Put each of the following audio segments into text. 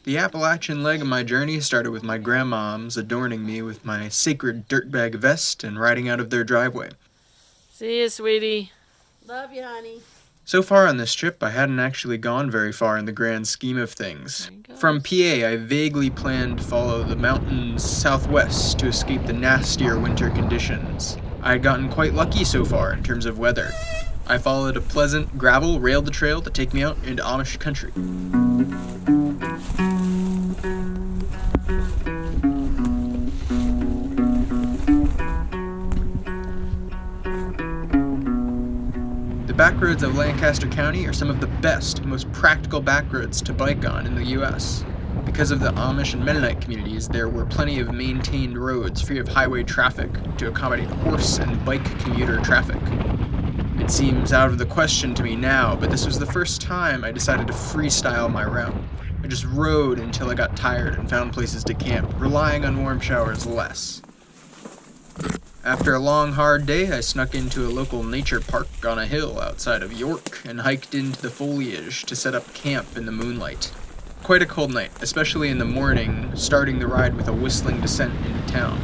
The Appalachian leg of my journey started with my grandmoms adorning me with my sacred Dirtbag vest and riding out of their driveway. See you, sweetie. Love you, honey. So far on this trip, I hadn't actually gone very far in the grand scheme of things. From PA, I vaguely planned to follow the mountains southwest to escape the nastier winter conditions. I had gotten quite lucky so far in terms of weather. I followed a pleasant gravel railed trail to take me out into Amish country. The backroads of Lancaster County are some of the best, most practical backroads to bike on in the US. Because of the Amish and Mennonite communities, there were plenty of maintained roads free of highway traffic to accommodate horse and bike commuter traffic. It seems out of the question to me now, but this was the first time I decided to freestyle my route. I just rode until I got tired and found places to camp, relying on warm showers less. After a long, hard day, I snuck into a local nature park on a hill outside of York and hiked into the foliage to set up camp in the moonlight. Quite a cold night, especially in the morning, starting the ride with a whistling descent into town.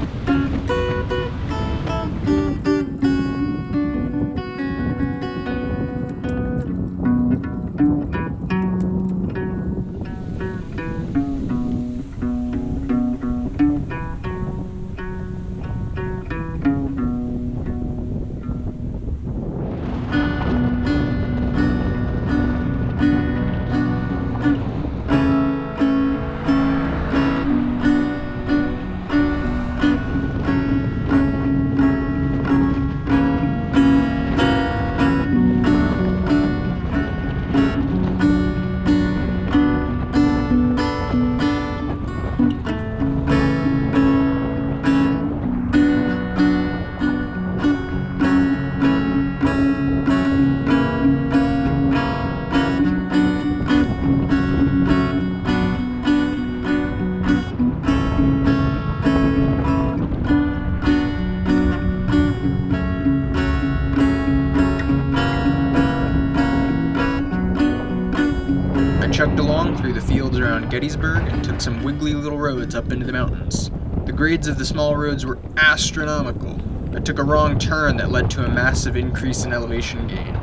I chugged along through the fields around Gettysburg and took some wiggly little roads up into the mountains. The grades of the small roads were astronomical. I took a wrong turn that led to a massive increase in elevation gain.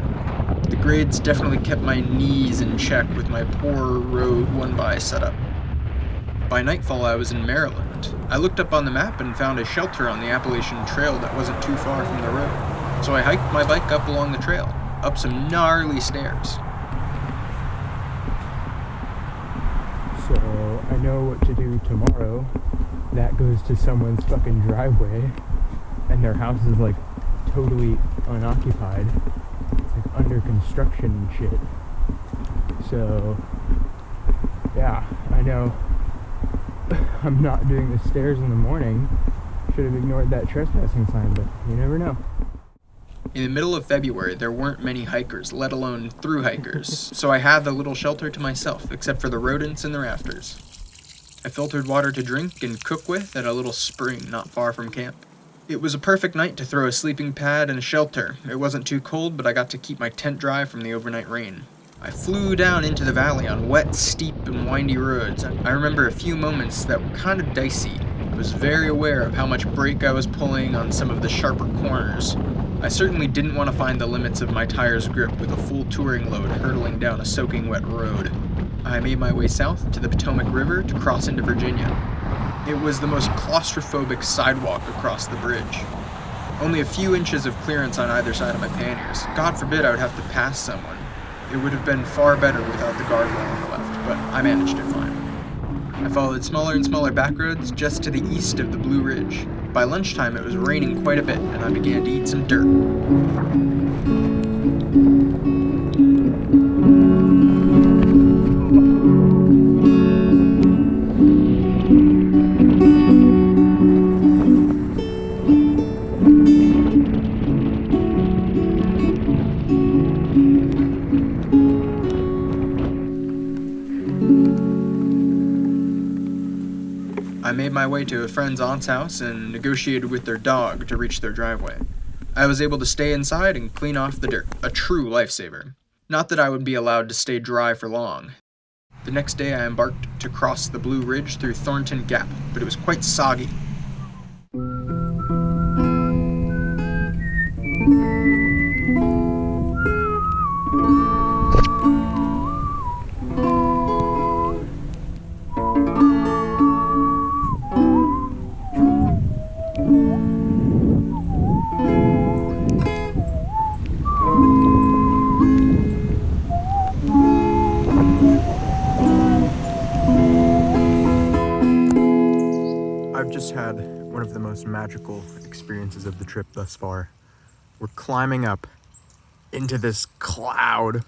The grades definitely kept my knees in check with my poor road 1x setup. By nightfall, I was in Maryland. I looked up on the map and found a shelter on the Appalachian Trail that wasn't too far from the road. So I hiked my bike up along the trail, up some gnarly stairs. So I know what to do tomorrow. That goes to someone's fucking driveway, and their house is like totally unoccupied. It's like under construction and shit. So yeah, I know I'm not doing the stairs in the morning. Should have ignored that trespassing sign, but you never know. In the middle of February, there weren't many hikers, let alone thru hikers, so I had the little shelter to myself, except for the rodents in the rafters. I filtered water to drink and cook with at a little spring not far from camp. It was a perfect night to throw a sleeping pad and a shelter. It wasn't too cold, but I got to keep my tent dry from the overnight rain. I flew down into the valley on wet, steep, and windy roads. I remember a few moments that were kind of dicey. I was very aware of how much brake I was pulling on some of the sharper corners. I certainly didn't want to find the limits of my tire's grip with a full touring load hurtling down a soaking wet road. I made my way south to the Potomac River to cross into Virginia. It was the most claustrophobic sidewalk across the bridge. Only a few inches of clearance on either side of my panniers. God forbid I would have to pass someone. It would have been far better without the guardrail on the left, but I managed it fine. I followed smaller and smaller backroads just to the east of the Blue Ridge. By lunchtime, it was raining quite a bit, and I began to eat some dirt. I made my way to a friend's aunt's house and negotiated with their dog to reach their driveway. I was able to stay inside and clean off the dirt, a true lifesaver. Not that I would be allowed to stay dry for long. The next day I embarked to cross the Blue Ridge through Thornton Gap, but it was quite soggy. I've just had one of the most magical experiences of the trip thus far. We're climbing up into this cloud.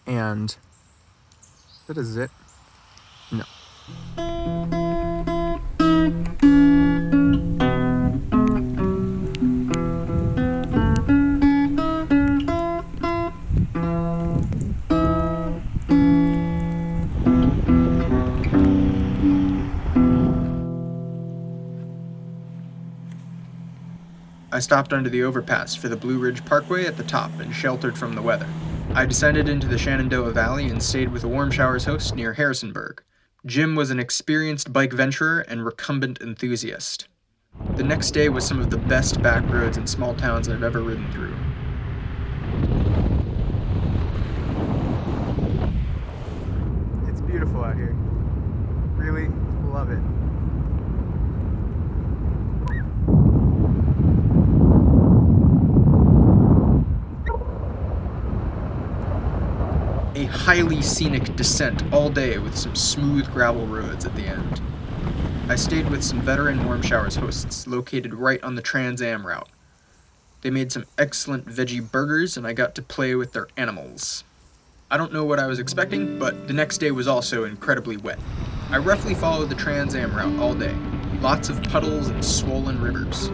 And that is it. No. I stopped under the overpass for the Blue Ridge Parkway at the top and sheltered from the weather. I descended into the Shenandoah Valley and stayed with a Warm Showers host near Harrisonburg. Jim was an experienced bike venturer and recumbent enthusiast. The next day was some of the best back roads and small towns I've ever ridden through. It's beautiful out here. Really love it. A highly scenic descent all day with some smooth gravel roads at the end. I stayed with some veteran Warm Showers hosts located right on the Trans Am route. They made some excellent veggie burgers and I got to play with their animals. I don't know what I was expecting, but the next day was also incredibly wet. I roughly followed the Trans Am route all day. Lots of puddles and swollen rivers.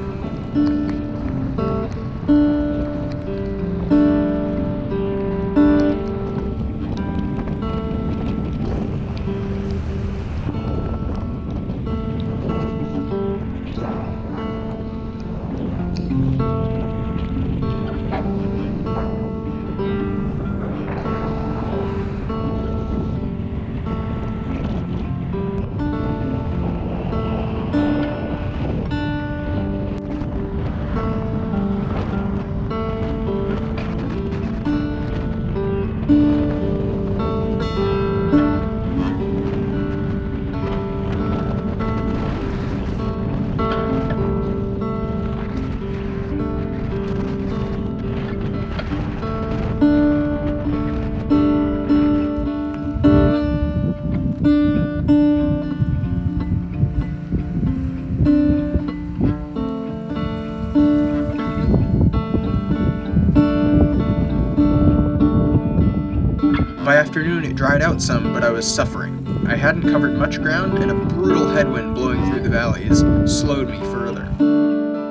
By afternoon, it dried out some, but I was suffering. I hadn't covered much ground, and a brutal headwind blowing through the valleys slowed me further.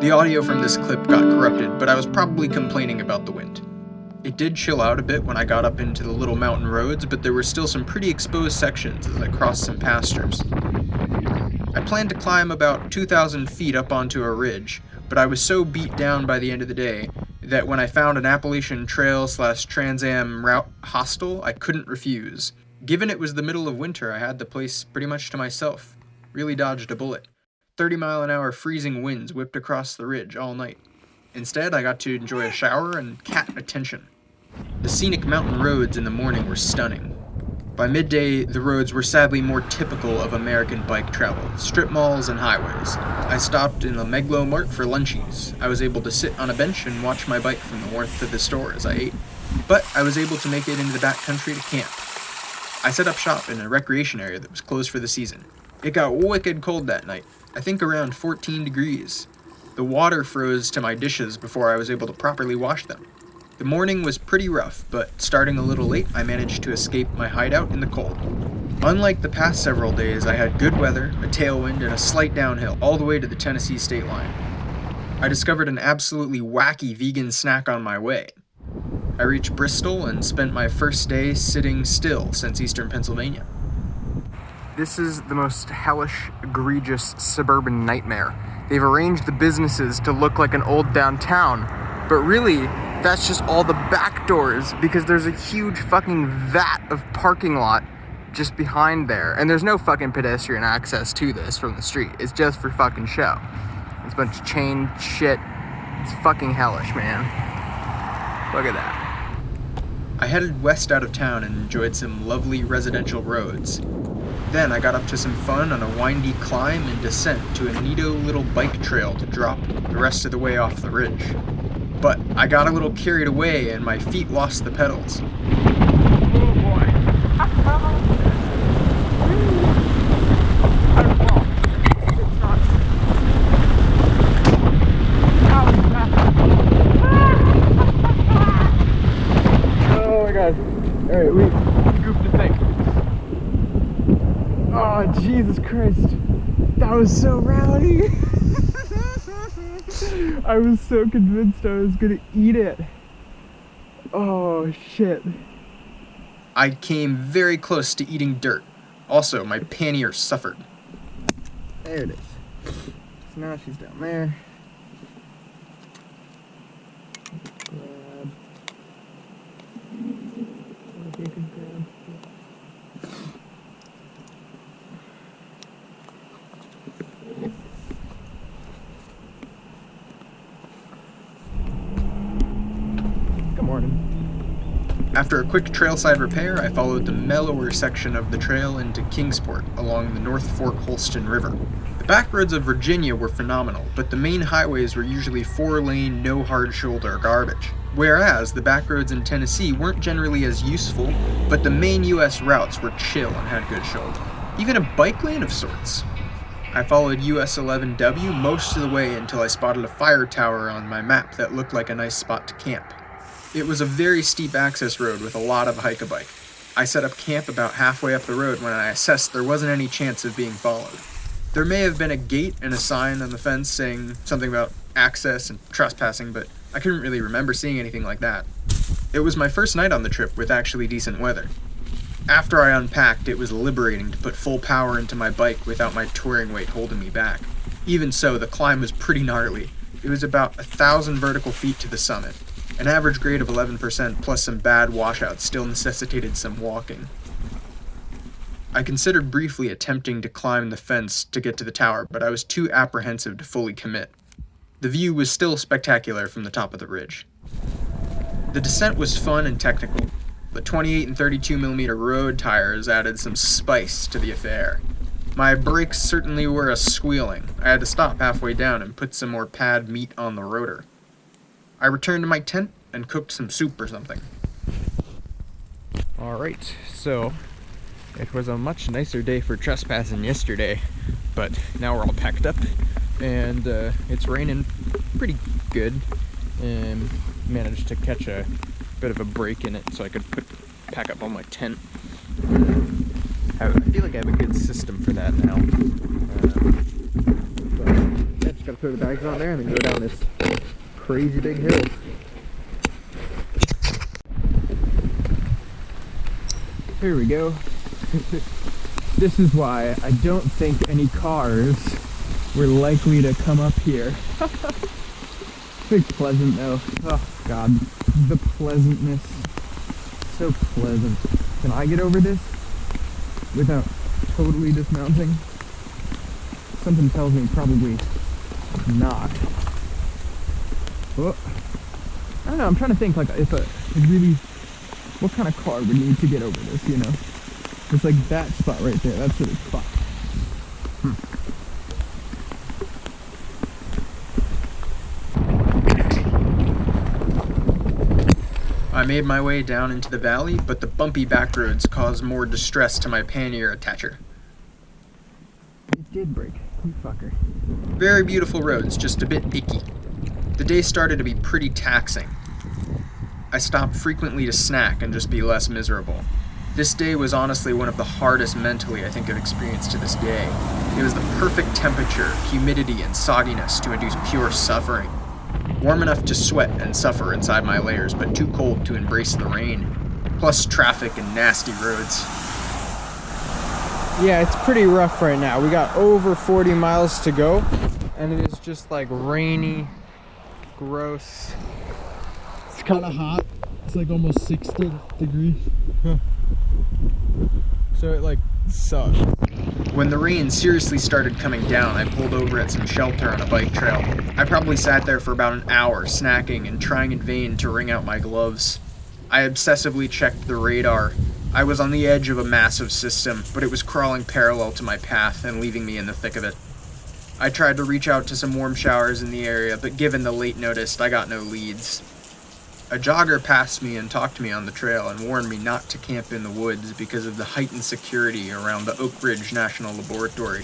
The audio from this clip got corrupted, but I was probably complaining about the wind. It did chill out a bit when I got up into the little mountain roads, but there were still some pretty exposed sections as I crossed some pastures. I planned to climb about 2,000 feet up onto a ridge, but I was so beat down by the end of the day that when I found an Appalachian Trail / Trans Am route hostel, I couldn't refuse. Given it was the middle of winter, I had the place pretty much to myself. Really dodged a bullet. 30-mile-an-hour freezing winds whipped across the ridge all night. Instead, I got to enjoy a shower and cat attention. The scenic mountain roads in the morning were stunning. By midday, the roads were sadly more typical of American bike travel, strip malls and highways. I stopped in a Meglo Mart for lunchies. I was able to sit on a bench and watch my bike from the wharf to the store as I ate. But I was able to make it into the backcountry to camp. I set up shop in a recreation area that was closed for the season. It got wicked cold that night, I think around 14 degrees. The water froze to my dishes before I was able to properly wash them. The morning was pretty rough, but starting a little late, I managed to escape my hideout in the cold. Unlike the past several days, I had good weather, a tailwind, and a slight downhill all the way to the Tennessee state line. I discovered an absolutely wacky vegan snack on my way. I reached Bristol and spent my first day sitting still since eastern Pennsylvania. This is the most hellish, egregious suburban nightmare. They've arranged the businesses to look like an old downtown, but really, That's just all the back doors because there's a huge fucking vat of parking lot just behind there. And there's no fucking pedestrian access to this from the street. It's just for fucking show. It's a bunch of chain shit. It's fucking hellish, man. Look at that. I headed west out of town and enjoyed some lovely residential roads. Then I got up to some fun on a windy climb and descent to a neato little bike trail to drop the rest of the way off the ridge. But I got a little carried away and my feet lost the pedals. Oh boy. Oh my god. Alright, we goofed the thing. Oh, Jesus Christ. That was so rowdy. I was so convinced I was gonna eat it. Oh, shit. I came very close to eating dirt. Also, my pannier suffered. There it is. So now she's down there. Grab. What if you can grab? Good morning. After a quick trailside repair, I followed the mellower section of the trail into Kingsport along the North Fork Holston River. The back roads of Virginia were phenomenal, but the main highways were usually 4-lane, no hard shoulder garbage. Whereas the back roads in Tennessee weren't generally as useful, but the main US routes were chill and had good shoulder. Even a bike lane of sorts. I followed US 11W most of the way until I spotted a fire tower on my map that looked like a nice spot to camp. It was a very steep access road with a lot of hike-a-bike. I set up camp about halfway up the road when I assessed there wasn't any chance of being followed. There may have been a gate and a sign on the fence saying something about access and trespassing, but I couldn't really remember seeing anything like that. It was my first night on the trip with actually decent weather. After I unpacked, it was liberating to put full power into my bike without my touring weight holding me back. Even so, the climb was pretty gnarly. It was about 1,000 vertical feet to the summit. An average grade of 11% plus some bad washouts still necessitated some walking. I considered briefly attempting to climb the fence to get to the tower, but I was too apprehensive to fully commit. The view was still spectacular from the top of the ridge. The descent was fun and technical. The 28 and 32mm road tires added some spice to the affair. My brakes certainly were a squealing. I had to stop halfway down and put some more pad meat on the rotor. I returned to my tent and cooked some soup or something. Alright, so it was a much nicer day for trespassing yesterday, but now we're all packed up and it's raining pretty good, and managed to catch a bit of a break in it so I could pack up all my tent. I feel like I have a good system for that now. But yeah, just gotta throw the bags on there and then go down this crazy big hill. Here we go. This is why I don't think any cars were likely to come up here. It's pleasant though. Oh god, the pleasantness. So pleasant. Can I get over this without totally dismounting? Something tells me probably not. Oh. I don't know, I'm trying to think like if what kind of car would need to get over this, you know? It's like that spot right there, that's really fucked. I made my way down into the valley, but the bumpy back roads caused more distress to my pannier attacher. It did break, you fucker. Very beautiful roads, just a bit icky. The day started to be pretty taxing. I stopped frequently to snack and just be less miserable. This day was honestly one of the hardest mentally I think I've experienced to this day. It was the perfect temperature, humidity, and sogginess to induce pure suffering. Warm enough to sweat and suffer inside my layers, but too cold to embrace the rain. Plus traffic and nasty roads. Yeah, it's pretty rough right now. We got over 40 miles to go, and it is just like rainy, gross. It's kind of hot. It's like almost 60 degrees. So it like sucks. When the rain seriously started coming down, I pulled over at some shelter on a bike trail. I probably sat there for about an hour, snacking and trying in vain to wring out my gloves. I obsessively checked the radar. I was on the edge of a massive system, but it was crawling parallel to my path and leaving me in the thick of it. I tried to reach out to some warm showers in the area, but given the late notice, I got no leads. A jogger passed me and talked to me on the trail and warned me not to camp in the woods because of the heightened security around the Oak Ridge National Laboratory.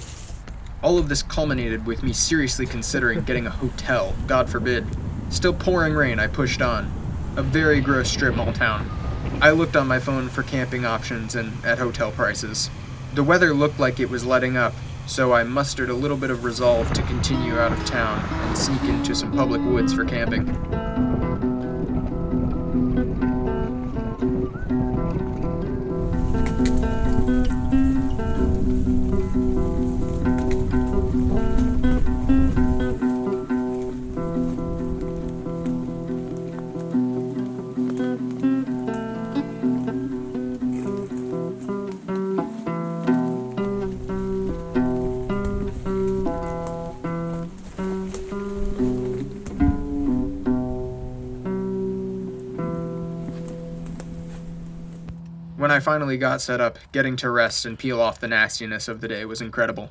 All of this culminated with me seriously considering getting a hotel, God forbid. Still pouring rain, I pushed on. A very gross strip mall town. I looked on my phone for camping options and at hotel prices. The weather looked like it was letting up, so I mustered a little bit of resolve to continue out of town and sneak into some public woods for camping. When I finally got set up, getting to rest and peel off the nastiness of the day was incredible.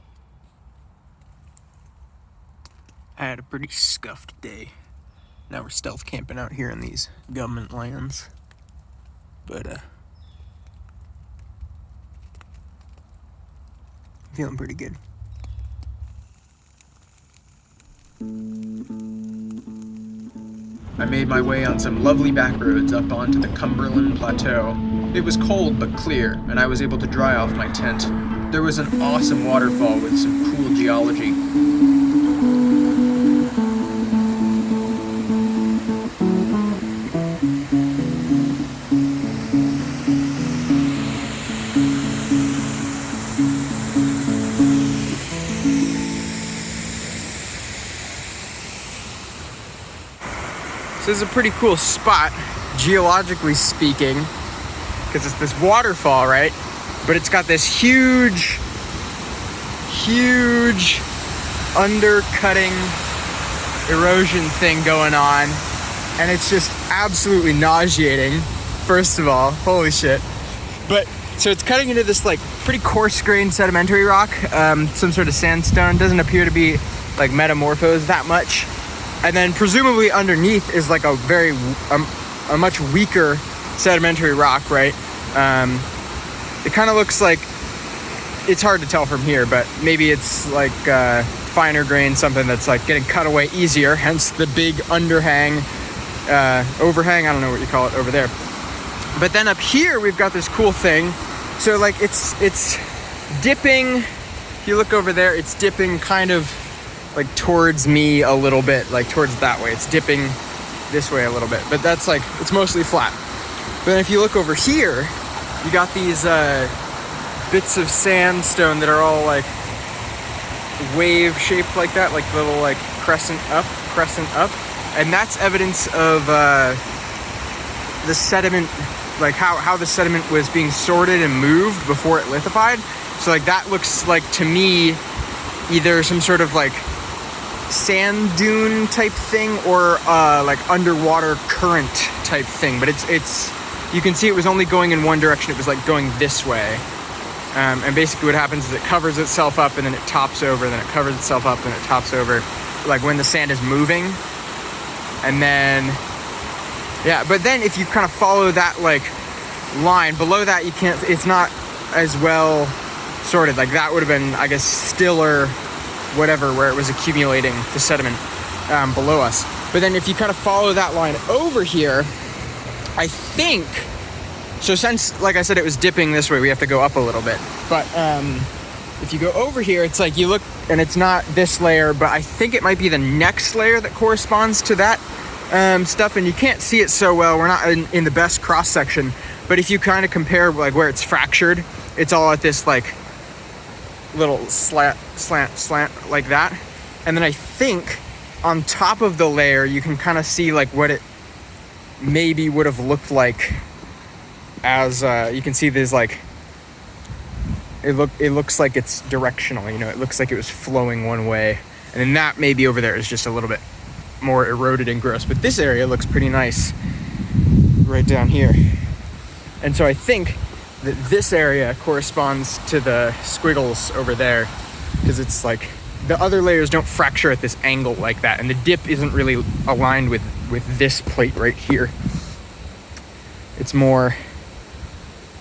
I had a pretty scuffed day. Now we're stealth camping out here in these government lands. But, feeling pretty good. I made my way on some lovely back roads up onto the Cumberland Plateau. It was cold but clear, and I was able to dry off my tent. There was an awesome waterfall with some cool geology. This is a pretty cool spot, geologically speaking, because it's this waterfall, right? But it's got this huge undercutting erosion thing going on, and it's just absolutely nauseating, first of all. Holy shit. But, so it's cutting into this, like, pretty coarse-grained sedimentary rock, some sort of sandstone. Doesn't appear to be, like, metamorphosed that much. And then presumably underneath is like a much weaker sedimentary rock, right? It kind of looks like, it's hard to tell from here, but maybe it's like finer grain, something that's like getting cut away easier, hence the big underhang, overhang, I don't know what you call it over there. But then up here, we've got this cool thing. So like it's dipping, if you look over there, it's dipping kind of like towards me a little bit, like towards that way. It's dipping this way a little bit, but that's like, it's mostly flat. But then if you look over here, you got these bits of sandstone that are all like wave shaped like that, like little like crescent up. And that's evidence of the sediment, like how the sediment was being sorted and moved before it lithified. So like that looks like, to me, either some sort of like sand dune type thing or like underwater current type thing, but it's you can see it was only going in one direction. It was like going this way, and basically what happens is it covers itself up and then it tops over, and then it covers itself up and it tops over, like when the sand is moving. And then but then if you kind of follow that like line below that, you can't, it's not as well sorted. Like that would have been, I guess, stiller whatever, where it was accumulating the sediment below us. But then if you kind of follow that line over here, I think, so since, like I said, it was dipping this way, we have to go up a little bit. But if you go over here, it's like you look, and it's not this layer, but I think it might be the next layer that corresponds to that stuff, and you can't see it so well. We're not in the best cross section, but if you kind of compare like where it's fractured, it's all at this like little slant like that. And then I think on top of the layer you can kind of see like what it maybe would have looked like, as you can see, there's like, it looks like it's directional, you know, it looks like it was flowing one way, and then that maybe over there is just a little bit more eroded and gross, but this area looks pretty nice right down here. And so I think that this area corresponds to the squiggles over there, because it's like the other layers don't fracture at this angle like that, and the dip isn't really aligned with this plate right here. It's more,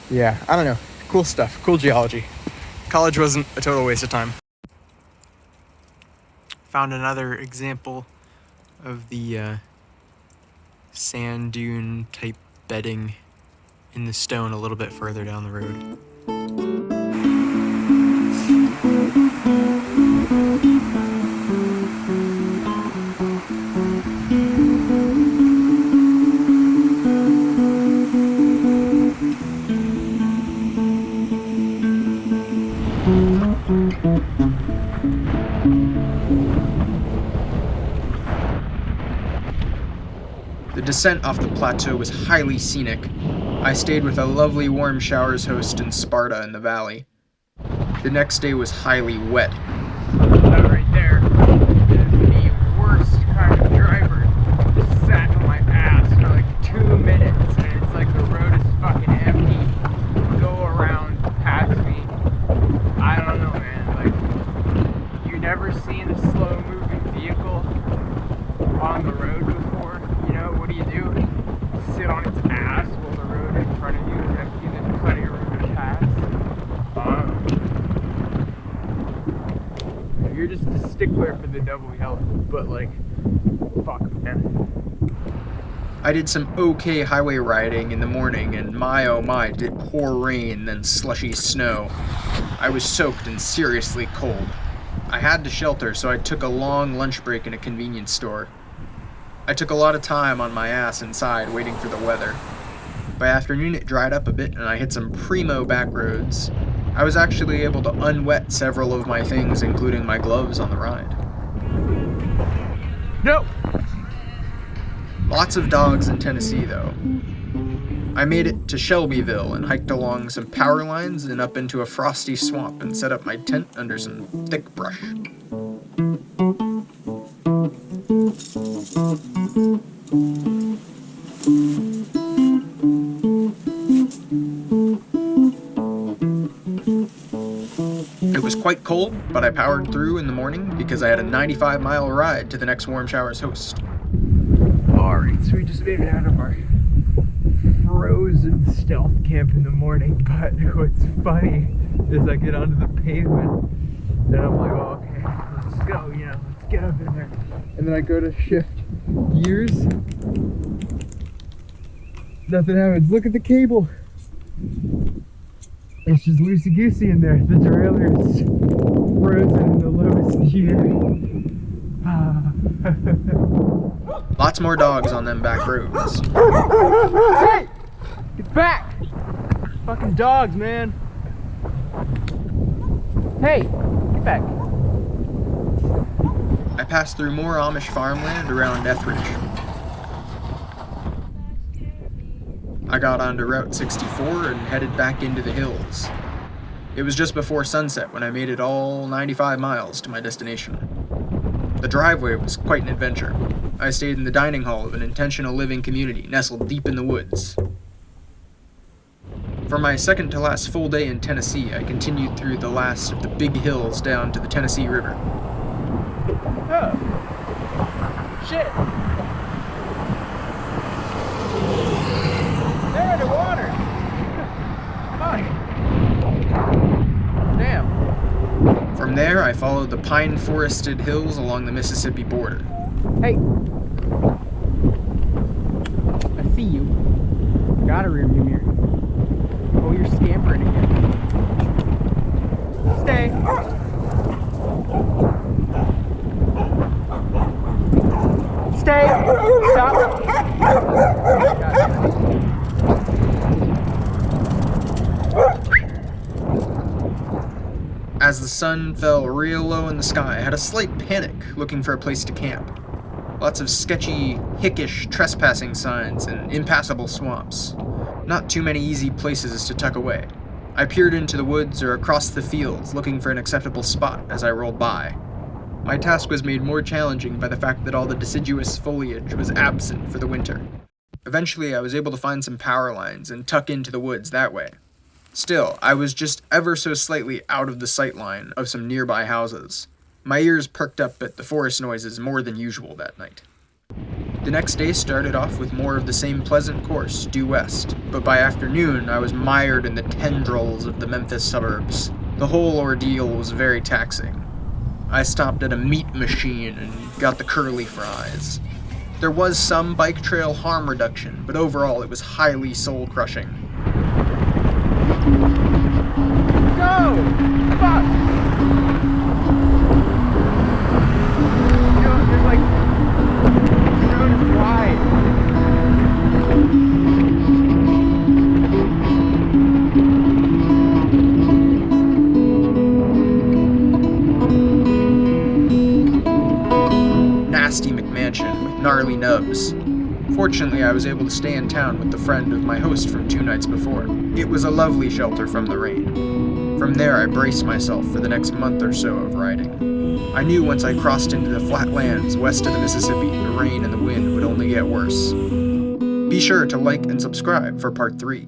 yeah, I don't know, cool stuff, cool geology. College wasn't a total waste of time. Found another example of the sand dune type bedding in the stone a little bit further down the road. The descent off the plateau was highly scenic. I stayed with a lovely warm showers host in Sparta in the valley. The next day was highly wet. That right there is the worst kind of driver. Just sat on my ass for like 2 minutes, and it's like the road is fucking empty. Go around past me. I don't know, man. Like, you never seen a slow moving vehicle on the road before. You know, what do? Sit on its ass while the road in front of you is empty. There's plenty of room to pass. You're just a stickler for the double yellow, but like, fuck, man. I did some okay highway riding in the morning, and my oh my, did it pour rain, then slushy snow. I was soaked and seriously cold. I had to shelter, so I took a long lunch break in a convenience store. I took a lot of time on my ass inside waiting for the weather. By afternoon it dried up a bit and I hit some primo back roads. I was actually able to unwet several of my things, including my gloves on the ride. No! Lots of dogs in Tennessee though. I made it to Shelbyville and hiked along some power lines and up into a frosty swamp and set up my tent under some thick brush. It was quite cold, but I powered through in the morning because I had a 95-mile ride to the next warm showers host. Alright, so we just made it out of our frozen stealth camp in the morning, but what's funny is I get onto the pavement and I'm like, oh, okay, let's go, you know, let's get up in there. And then I go to shift gears. Nothing happens. Look at the cable. It's just loosey-goosey in there. The derailleur is frozen in the lowest gear. Lots more dogs on them back roads. Hey! Get back! Fucking dogs, man. Hey! Get back. I passed through more Amish farmland around Etheridge. I got onto Route 64 and headed back into the hills. It was just before sunset when I made it all 95 miles to my destination. The driveway was quite an adventure. I stayed in the dining hall of an intentional living community nestled deep in the woods. For my second to last full day in Tennessee, I continued through the last of the big hills down to the Tennessee River. Oh. Shit. They're underwater. Hi. Damn. From there, I followed the pine-forested hills along the Mississippi border. Hey. I see you. Got a rearview mirror. Oh, you're scampering again. Stay. Stay. Stop. As the sun fell real low in the sky, I had a slight panic looking for a place to camp. Lots of sketchy, hickish trespassing signs and impassable swamps. Not too many easy places to tuck away. I peered into the woods or across the fields looking for an acceptable spot as I rolled by. My task was made more challenging by the fact that all the deciduous foliage was absent for the winter. Eventually, I was able to find some power lines and tuck into the woods that way. Still, I was just ever so slightly out of the sight line of some nearby houses. My ears perked up at the forest noises more than usual that night. The next day started off with more of the same pleasant course, due west, but by afternoon I was mired in the tendrils of the Memphis suburbs. The whole ordeal was very taxing. I stopped at a meat machine and got the curly fries. There was some bike trail harm reduction, but overall it was highly soul-crushing. Go! Fuck! You know, there's like, the road is wide. Nasty McMansion with gnarly nubs. Fortunately, I was able to stay in town with the friend of my host from 2 nights before. It was a lovely shelter from the rain. From there, I braced myself for the next month or so of riding. I knew once I crossed into the flat lands west of the Mississippi, the rain and the wind would only get worse. Be sure to like and subscribe for part 3.